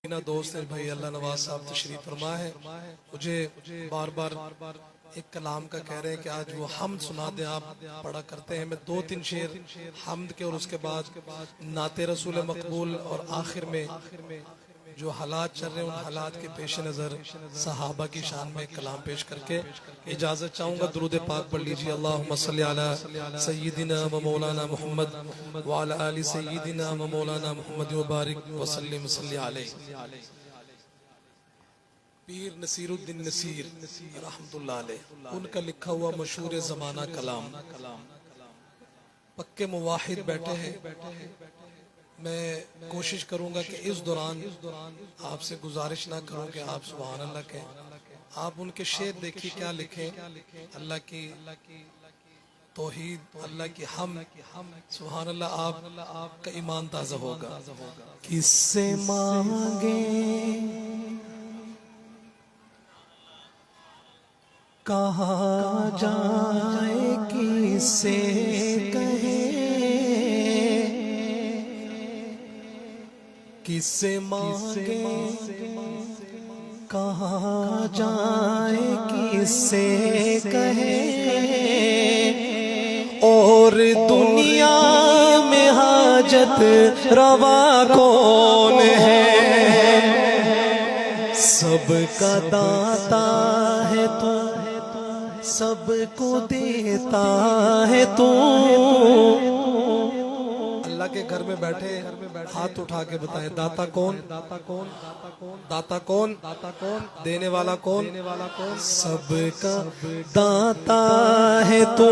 مینا دوست بھائی اللہ نواز صاحب تشریف فرما ہے. مجھے بار بار ایک کلام کا کہہ رہے ہیں کہ آج وہ حمد سنا دیں. آپ پڑھا کرتے ہیں. میں دو تین شعر حمد کے اور اس کے بعد نعت رسول مقبول اور آخر میں جو حالات چل رہے ہیں ان حالات کے پیش نظر صحابہ کی شان میں کلام پیش کر کے اجازت چاہوں گا. درود پاک پڑھ لیجیے. اللہم صلی علی سیدنا و مولانا محمد وعلی آل سیدنا و مولانا محمد وبارک وسلم صلی علیہ. پیر نصیر الدین نصیر رحمت اللہ علیہ، ان کا لکھا ہوا مشہور زمانہ کلام. پکے مواحد بیٹھے ہیں. میں کوشش کروں گا کہ اس دوران آپ سے گزارش نہ کروں کہ آپ سبحان اللہ کہیں. آپ ان کے شعر دیکھیے کیا لکھیں. اللہ کی توحید، اللہ کی حمد، سبحان اللہ. آپ کا ایمان تازہ ہوگا. کس سے مانگیں، کہاں جائے، کس سے کس سے مانگیں، کہاں جائے، کس سے کہیں، اور دنیا میں حاجت روا کون ہے. سب کا داتا ہے تو، سب کو دیتا ہے تو. اللہ کے گھر میں بیٹھے ہاتھ اٹھا کے بتائیں داتا کون، داتا کون، دینے والا کون. سب کا داتا ہے تو،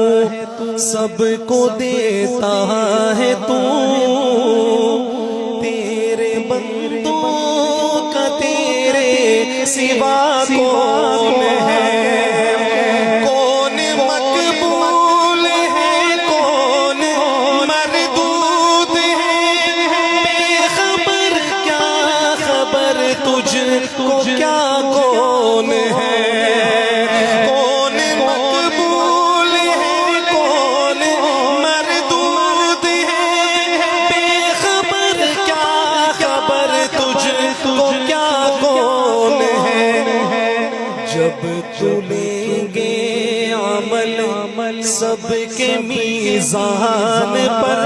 سب کو دیتا ہے تو. تیرے بندوں کا تیرے سوا کون ہے. کو کیا کون ہے، کون مقبول ہے، کون مردود ہے. بے خبر کیا خبر، تجھ کو کیا کون ہے. جب تلیں گے عمل سب کے میزان پر،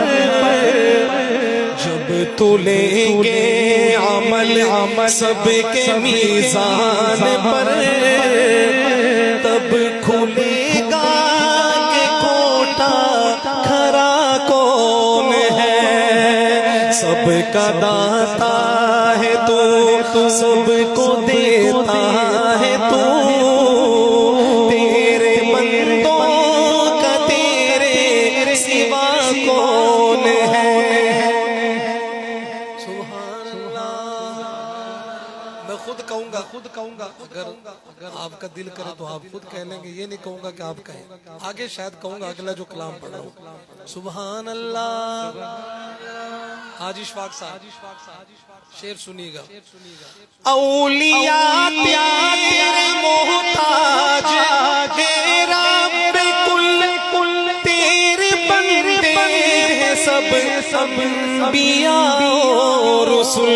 جب تلیں گے عمل سب کے میزان پر، تب کھلے گا کہ کھوٹا کھرا کون ہے. سب کا داتا ہے تو، سب کو دیتا ہے تو. تیرے بندوں کا تیرے سوا کون ہے. خود کہوں گا اگر آپ کا دل کرے تو آپ خود کہہ لیں گے. یہ نہیں کہوں گا کہ آپ کہیں. آگے شاید کہوں گا اگلا جو کلام پڑھ رہا ہوں. سبحان اللہ. حاجی اشفاق صاحب شعر سنیے گا. اولیاء تیرے محتاج اے رب کل، تیرے بندے ہیں سب انبیاء و رسول.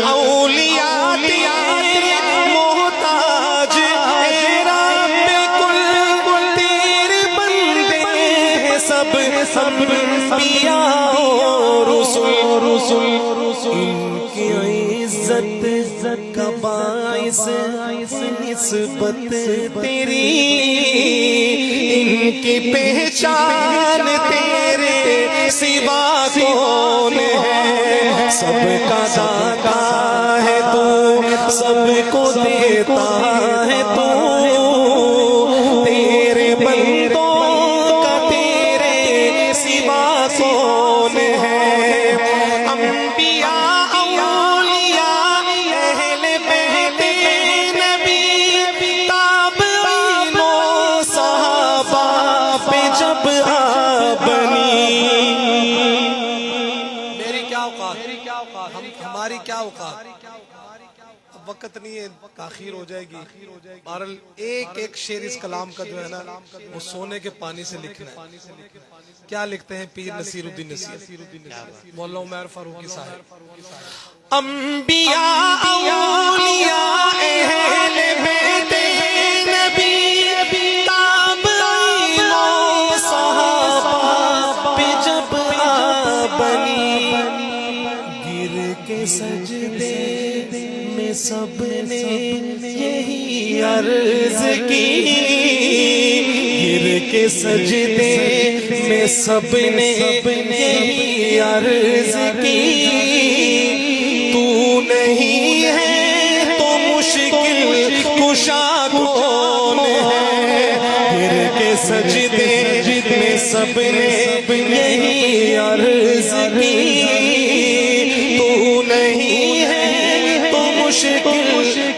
اولیاء تیرے محتاج اے رب کل، تیرے بندے ہیں سب انبیاء و رسول. ان کی عزت کا باعث نسبت تیری، ان کی پہچان تیرے سوا کون ہے. سب کا داتا ہے تو، سب کو دیتا ہے تو. تیرے بندوں کا تیرے سوا کون ہے. انبیاء اولیاء اہل بیت نبی، تابعین و صحابہ پہ جب آ بنی. میری کیا اوقات، ہماری کیا اوقات. وقت نہیں ہے، تاخیر ہو جائے گی. بہرحال ایک ایک شعر اس کلام کا جو ہے نا وہ سونے کے پانی سے لکھنا ہے. کیا لکھتے ہیں پیر نصیر الدین نصیر مولانا عمر فاروقی صاحب. انبیاء اولیاء اہل بیت نبی تابعین و صحابہ پہ جب آ بنی، گر کے سجدے میں سب نے یہی عرض کی، گر کے سجدے میں سب نے یہی عرض کی، تو نہیں ہے تو مشکل کشا کون ہے، گر کے سجدے میں سب نے یہی عرض کی، تو نہیں ہے تو مشکل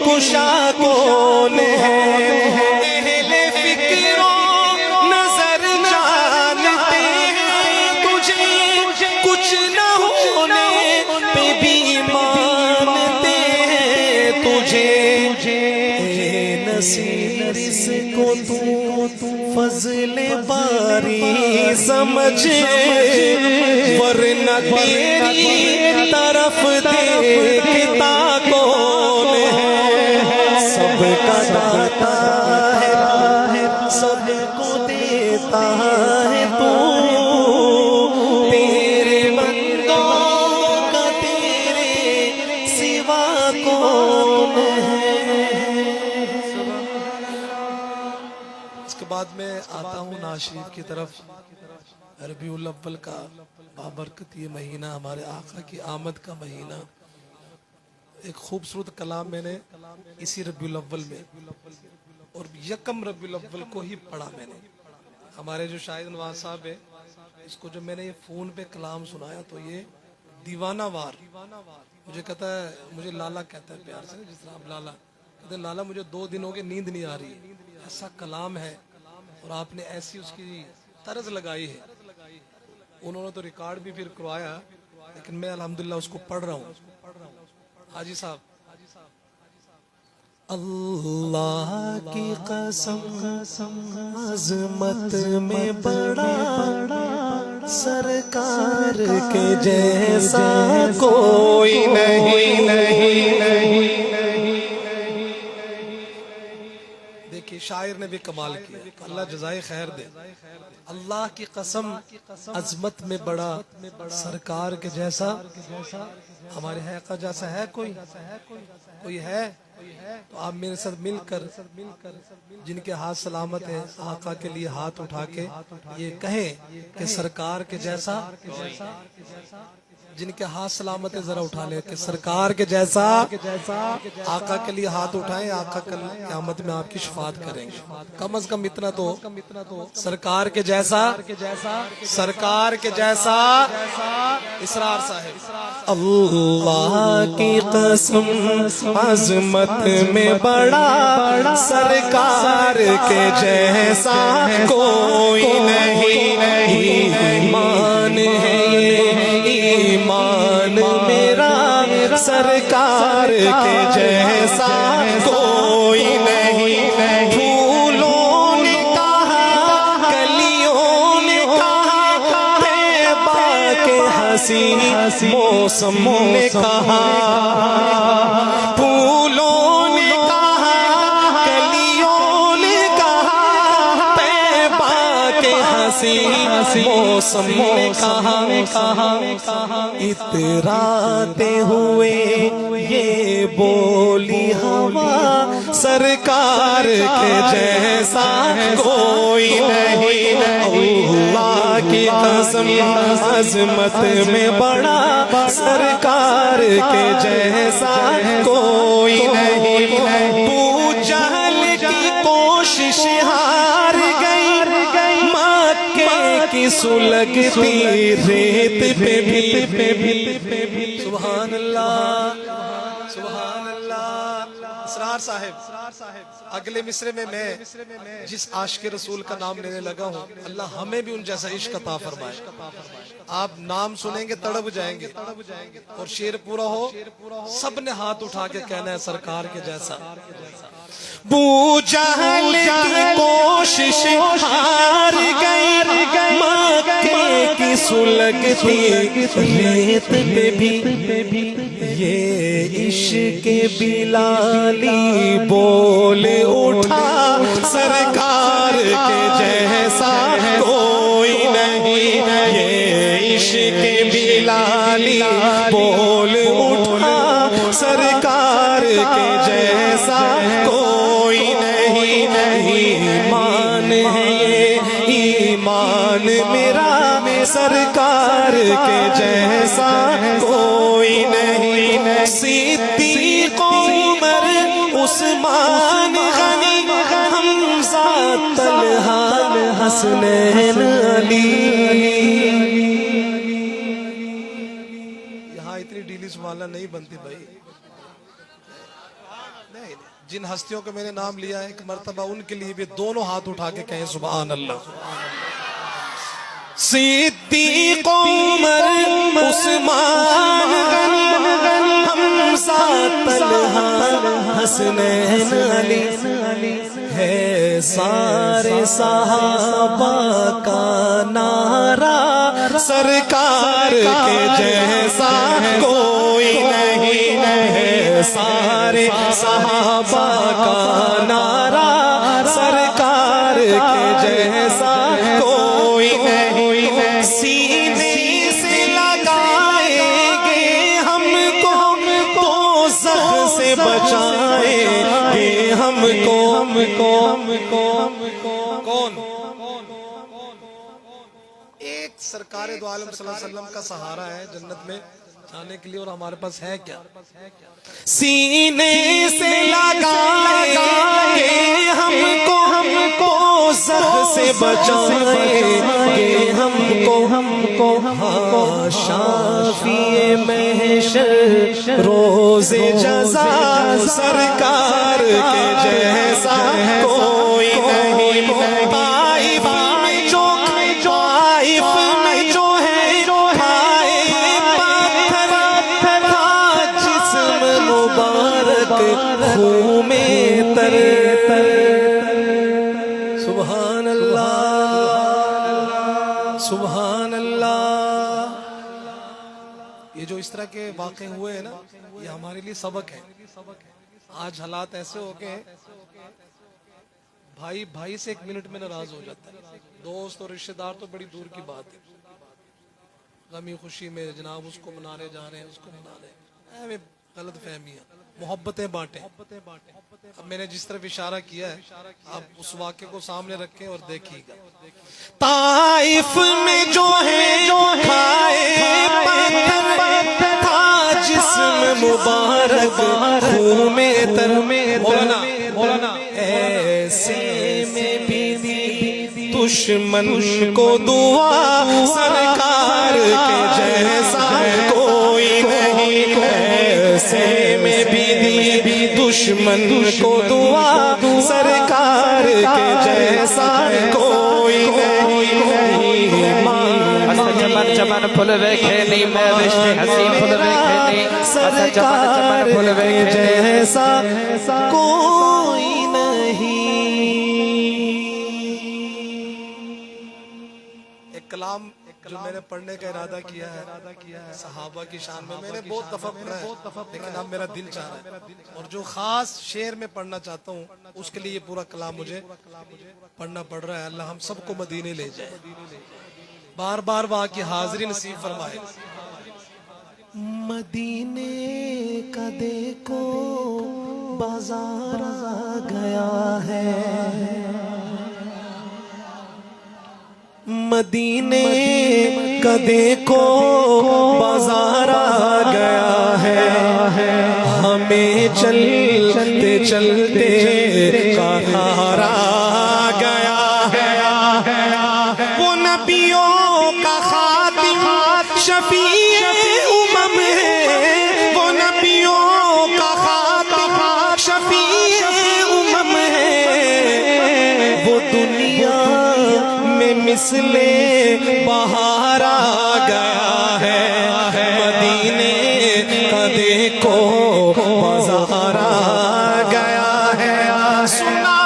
کشا کون ہے. اہل فکر و نظر جانتے ہیں تجھے، کچھ نہ ہونے پہ بھی مانتے ہیں تجھے. اے نصیر اس کو تو فضل باری سمجھ، ورنہ تیری طرف دیکھتا کون ہے. سب کا داتا ہے، سب کو دیتا ہے تو، تیرے بندوں کا تیرے سوا کون ہے. اس کے بعد میں آتا ہوں نعت شریف کی طرف. ربیع الاول کا بابرکت یہ مہینہ، ہمارے آقا کی آمد کا مہینہ. ایک خوبصورت کلام میں نے اسی ربیع الاول میں اور یکم ربیع الاول کو ہی پڑھا میں نے. ہمارے جو شاہد نواز صاحب ہے، اس کو جب میں نے یہ فون پہ کلام سنایا تو یہ دیوانہ وار مجھے کہتا ہے، مجھے لالا کہتا ہے پیار سے، جس طرح آپ لالا کہتے ہیں، لالا مجھے 2 دن ہو گئے نیند نہیں آ رہی ہے. ایسا کلام ہے اور آپ نے ایسی اس کی طرز لگائی ہے. انہوں نے تو ریکارڈ بھی پھر کروایا، لیکن میں الحمدللہ اس کو پڑھ رہا ہوں. حاجی صاحب، اللہ کی قسم عظمت میں بڑا سرکار کے جیسا کوئی نہیں. دیکھیے شاعر نے بھی کمال کیا، اللہ جزائے خیر دے. اللہ کی قسم عظمت میں بڑا سرکار کے جیسا، ہمارے آقا جیسا ہے کوئی ہے؟ تو آپ میرے ساتھ مل کر جن کے ہاتھ سلامت ہیں آقا کے لیے ہاتھ اٹھا کے یہ کہیں کہ سرکار کے جیسا. جن کے ہاتھ سلامت ہے ذرا اٹھا لے کہ سرکار کے جیسا. آقا کے لیے ہاتھ اٹھائیں، آقا کل قیامت میں آپ کی شفاعت کریں گے. کم از کم اتنا تو سرکار کے جیسا، سرکار کے جیسا. اسرار صاحب، اللہ کی قسم عظمت میں بڑا سرکار کے جیسا کوئی نہیں. ایمان ہے ایمان میرا سرکار کے جیسا کوئی نہیں. پھولوں نے کہا، کلیوں نے کہا، طیبہ کے حسین موسم نے کہا. پھولوں نے کہا، کلیوں نے کہا، طیبہ کے حسین موسم نے کہا. اتراتے ہوئے یہ بولی ہوا، سرکار کے جیسا کوئی نہیں. اللہ کی قسم عظمت میں بڑا سرکار کے جیسا کوئی نہیں. ابو جہل کی کوشش ہار گئی، مکے کی سلگتی ریت پہ بھی. سبحان اللہ سبحان اللہ. اسرار صاحب اگلے مصرے میں جس عاشق رسول کا نام لینے لگا ہوں، اللہ ہمیں بھی ان جیسا عشق عطا فرمائے۔ آپ نام سنیں گے تڑپ جائیں گے، اور شعر پورا ہو سب نے ہاتھ اٹھا کے کہنا ہے سرکار کے جیسا۔ بو جہل کی کوشش ہار گئی، مکے کی سلگتی ریت پہ بھی یہ عشق بلالی بول اٹھا، سرکار کے جیسا کوئی نہیں، یہ عشق بلالی بول اٹھا، سرکار کے جیسا کوئی نہیں۔ ایمان ہے یہ ایمان میرا، سرکار کے جیسا کوئی نہیں۔ صدیق عمر عثمان غنی حمزہ طلحہ حسنین علی۔ یہاں اتنی ڈیلی سبحان اللہ نہیں بنتی بھائی، نہیں۔ جن ہستیوں کو میں نے نام لیا ہے ایک مرتبہ ان کے لیے بھی دونوں ہاتھ اٹھا کے کہیں سبحان اللہ۔ صدیق عمر عثمان غنی حمزہ طلحہ حسنین علی، ہے سارے صحابہ کا نعرہ، سرکار کے جیسا کوئی نہیں، ہے سارے صحابہ کا نعرہ، سرکار کے جیسا کوئی نہیں۔ سینے سے لگائیں گے ہم کو، دوزخ سے بچائیں گے ہم کو۔ کون؟ ایک سرکار دو عالم صلی اللہ علیہ وسلم کا سہارا ہے جنت میں جانے کے لیے، اور ہمارے پاس ہے کیا؟ سینے سے لگائیں گے ہم کو، دوزخ سے بچائیں گے ہم کو۔ ہاں شافی محشر روز جزا، سرکار کے جیسا کوئی نہیں۔ طائف میں جو ہے کھائے پتھر، تھا جسم مبارک خون میں تر۔ سبحان اللہ سبحان اللہ۔ یہ جو اس طرح کے واقع ہوئے ہیں نا، یہ ہمارے لیے سبق ہے۔ آج حالات ایسے ہو گئے ہیں، بھائی سے 1 منٹ میں ناراض ہو جاتا ہے، دوست اور رشتہ دار تو بڑی دور کی بات ہے۔ غمی خوشی میں جناب اس کو منانے جا رہے ہیں، اس کو منا رہے ہیں، غلط فہمیاں، محبتیں بانٹیں۔ اب میں نے جس طرف اشارہ کیا ہے آپ اس واقعے کو سامنے رکھیں اور دیکھیے گا۔ طائف میں جو ہے کھائے پتھر، تھا جسم مبارک خون میں تر۔ مولانا ایسے میں بھی دشمن کو دعا، سرکار کے جیسا کوئی نہیں۔ ایسے میں بھی دشمن کو دعا، سرکار کے جیسا کوئی نہیں۔ چمن چمن پھل ویکھے نہیں، میں رشتے ہنسی پھل ویکھے نہیں، سرکار کے جیسا کوئی نہیں۔ ایک کلام جو میں نے پڑھنے کا ارادہ کیا ہے صحابہ کی شان میں نے بہت دفعہ پڑھا ہے، لیکن اب میرا دل چاہ رہا ہے، اور جو خاص شعر میں پڑھنا چاہتا ہوں اس کے لیے یہ پورا کلام مجھے پڑھنا پڑ رہا ہے۔ اللہ ہم سب کو مدینے لے جائے، بار بار وہاں کی حاضری نصیب فرمائے۔ مدینے کا دیکھو بازار آ گیا ہے، مدینے کا دیکھو بازار آ گیا ہے، ہمیں چلتے چلتے قہر آ گیا ہے۔ وہ نبیوں کا خاتم شفیع امم ہے، وہ نبیوں کا خاتم شفیع مثل بہار آ گیا ہے مدینے کا دیکھو بازار آ گیا ہے سنا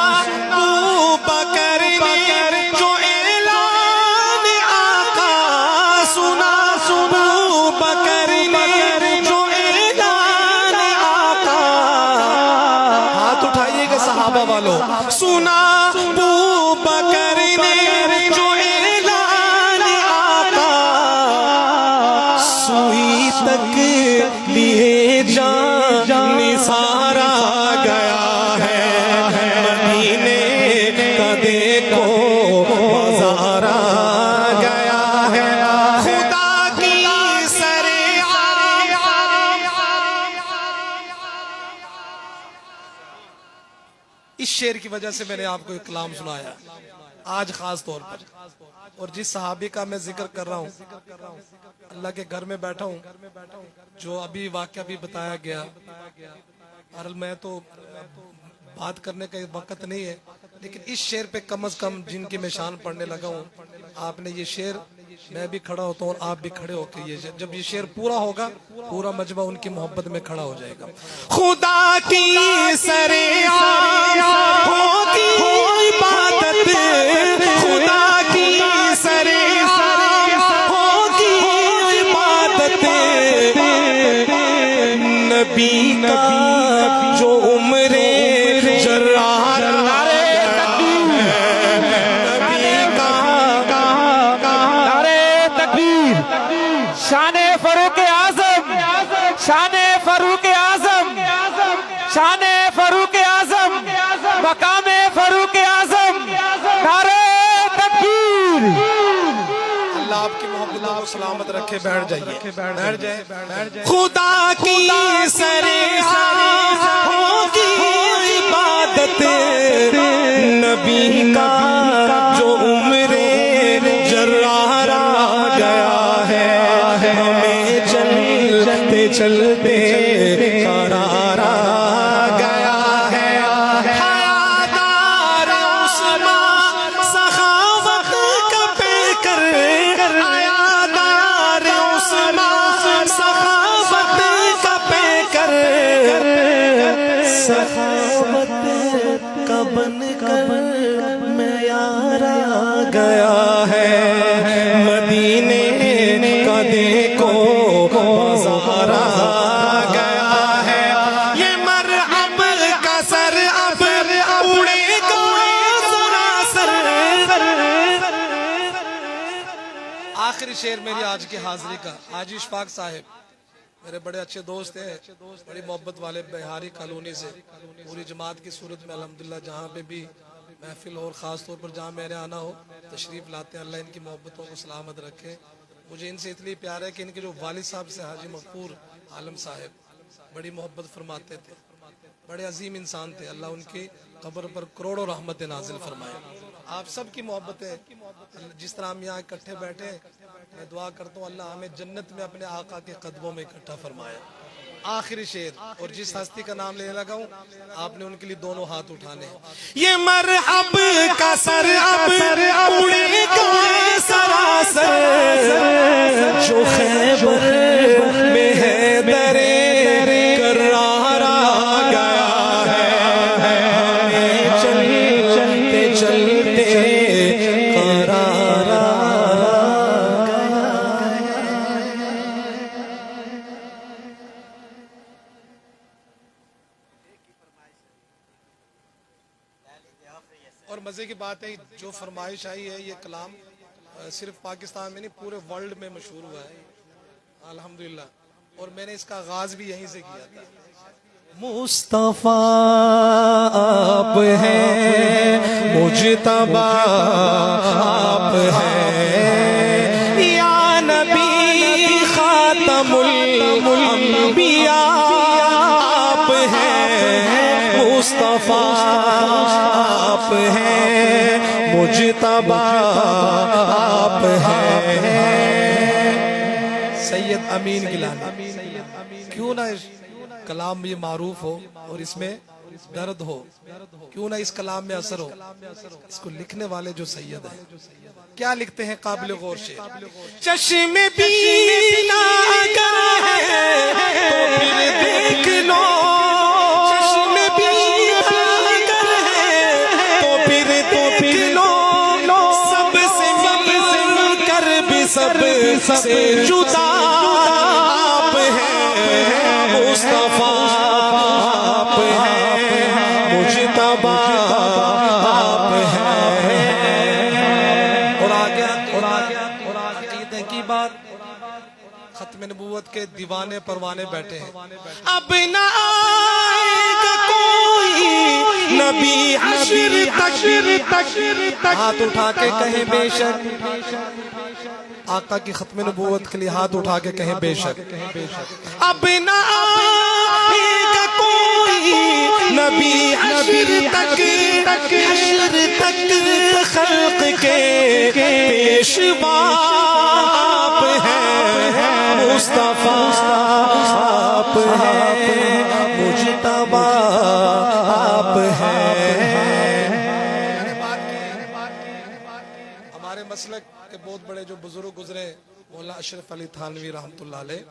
ابو بکر نے جو اعلان آقا سنا ابو بکر نے جو اعلان آقا ہاتھ اٹھائیے گا صحابہ والوں سنا ابو بکر نے جو اعلان آقا سوئی تک لیے جان نثار آ گیا ہے مدینے کا دیکھو بازار آ گیا ہے خدا کی اس شعر کی وجہ سے میں نے آپ کو ایک کلام سنایا آج خاص طور پر، اور جس صحابی کا میں ذکر کر رہا ہوں اللہ کے گھر میں بیٹھا ہوں، جو ابھی واقعہ بھی بتایا گیا، اور میں تو بات کرنے کا وقت نہیں ہے، لیکن اس شعر پہ کم از کم جن کی میں شان پڑھنے لگا ہوں، آپ نے یہ شعر، میں بھی کھڑا ہوتا ہوں اور آپ بھی کھڑے ہو کے یہ شعر، جب یہ شعر پورا ہوگا پورا مجمع ان کی محبت میں کھڑا ہو جائے گا۔ خدا کی سرعام ہوگی عبادت خدا کی سرعام ہوگی عبادت نبی کا جو عمر جرار شان فاروق اعظم، شان فاروق اعظم، شان فاروق اعظم، مقام فاروق اعظم، نعرہ تکبیر۔ اللہ آپ کی محبتوں کو سلامت رکھے، بیٹھ جائیے، بیٹھ جائے۔ خدا کی سرعام ہوگی عبادت نبی کا جو عمر جرار آ گیا ہے ہمیں چلتے چلتے قرار آ گیا ہے حیادار عثمان سخاوت کا پیکر حیادار عثمان سخاوت کا پیکر سخاوت کا بن کر معیار آ گیا ہے مدینے کا دیکھو بازار آ گیا ہے یہ مرحب کا سر اب اڑے گا سراسر۔ آخری شعر میری آج کی حاضری کا، حاجی اشفاق صاحب میرے بڑے اچھے دوست ہیں، بڑی محبت والے، بہاری کالونی سے، پوری جماعت کی صورت میں الحمدللہ جہاں پہ بھی محفل اور خاص طور پر جہاں میرے آنا ہو تشریف لاتے ہیں، اللہ ان کی محبتوں کو سلامت رکھے۔ مجھے ان سے اتنی پیار ہے کہ ان کے جو والد صاحب سے حاجی مغفور عالم صاحب بڑی محبت فرماتے تھے، بڑے عظیم انسان تھے، اللہ ان کی قبر پر کروڑوں رحمت نازل فرمائے۔ آپ سب کی محبتیں جس طرح ہم یہاں اکٹھے بیٹھے، میں دعا کرتا ہوں اللہ ہمیں جنت میں اپنے آقا کے قدموں میں اکٹھا فرمائے۔ آخری شعر، اور جس ہستی کا نام لینے لگا ہوں آپ نے ان کے لیے دونوں ہاتھ اٹھانے ہیں۔ یہ مرحب کا سر اب اڑے گا سراسر جو خیبر میں ہے درے کرار آ گیا ہے ہمیں چلتے چلتے قرار آ گیا ہے۔ اور مزے کی بات ہے جو فرمائش آئی ہے یہ کلام صرف پاکستان میں نہیں پورے ورلڈ میں مشہور ہوا ہے الحمدللہ، اور میں نے اس کا آغاز بھی یہیں سے کیا تھا۔ مصطفیٰ آپ ہیں مجتبیٰ آپ ہیں یا نبی خاتم الانبیاء آپ ہیں مصطفیٰ آپ ہیں مجتبیٰ آپ ہیں۔ سید امین گیلانی، کیوں نہ کلام یہ معروف ہو اور اس میں درد ہو، کیوں نہ اس کلام میں اثر ہو، اس کو لکھنے والے جو سید ہیں کیا لکھتے ہیں، قابل غور شعر۔ چشم بینا اگر ہے تو پھر دیکھ لو، چشم بینا اگر ہے تو پھر دیکھ لو، سب سے مل کر بھی سب سے جدا آپ ہیں، مصطفیٰ آپ ہیں، مجتبیٰ آپ ہیں۔ اور آگے عقیدے کی بات، ختم نبوت کے دیوانے پروانے بیٹھے ہیں۔ اب نہ آئے گا کوئی نبی حشر تک، ہاتھ اٹھا کے کہیں بے شک، آقا کی ختم نبوت کے لیے ہاتھ اٹھا کے کہیں بے شک۔ اب نہ آئے گا کوئی نبی حشر تک، حشر تک خلق کے پیشوا آپ ہیں، مصطفیٰ آپ ہیں، مجتبیٰ آپ ہیں۔ ہمارے مسلک کے بہت بڑے جو بزرگ گزرے، مولانا اشرف علی تھانوی رحمۃ اللہ علیہ،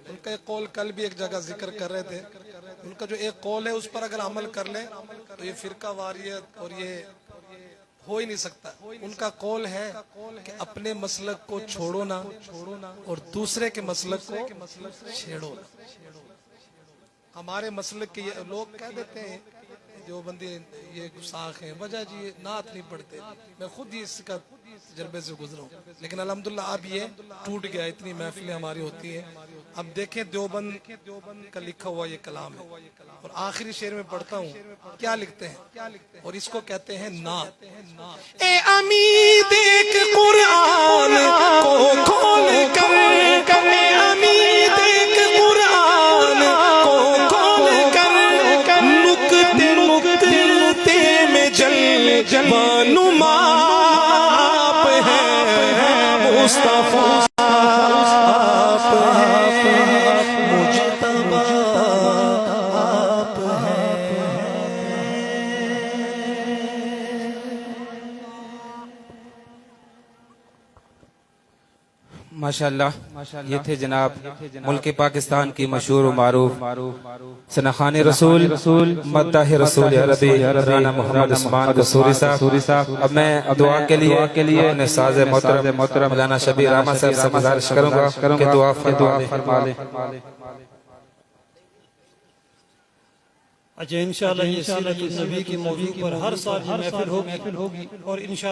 ان کا ایک قول کل بھی ایک جگہ ذکر کر رہے تھے، ان کا جو ایک قول ہے اس پر اگر عمل کر لیں تو یہ فرقہ واریت اور یہ ہو ہی نہیں سکتا۔ ان کا قول ہے کہ اپنے مسلک کو چھوڑو نہ اور دوسرے کے مسلک کو چھیڑو نہ۔ ہمارے مسلک کے لوگ کہہ دیتے ہیں دیوبندی یہ گستاخ ہیں، وجہ جی یہ نعت نہیں پڑھتے، میں خود ہی اس کا تجربے سے گزرا ہوں، لیکن الحمدللہ اب یہ ٹوٹ گیا، اتنی محفلیں ہماری ہوتی ہیں۔ اب دیکھیں دیوبند کا لکھا ہوا یہ کلام ہے، اور آخری شعر میں پڑھتا ہوں کیا لکھتے ہیں، اور اس کو کہتے ہیں نعت۔ اے امید ایک قرآن کو کھول کر، اے امید ایک قرآن کو کھول کر، نکتے نکتے میں جلوہ نما آپ ہیں، مصطفیٰ آپ ہیں، مجتبیٰ آپ ہیں۔ ماشاءاللہ، یہ تھے جناب ملک پاکستان کی مشہور و معروف سنخان رسول مداح رسول عربی رانا محمد عثمان قصوری صاحب۔ اب میں دعا کے لیے اپنے ساز محترم مولانا شبیر احمد صاحب سے گزارش کروں گا کہ دعا فرما لیں۔ اچھا انشاءاللہ یہ سیرت النبی کے موضوع پر ہر سال یہ محفل ہوگی اور انشاءاللہ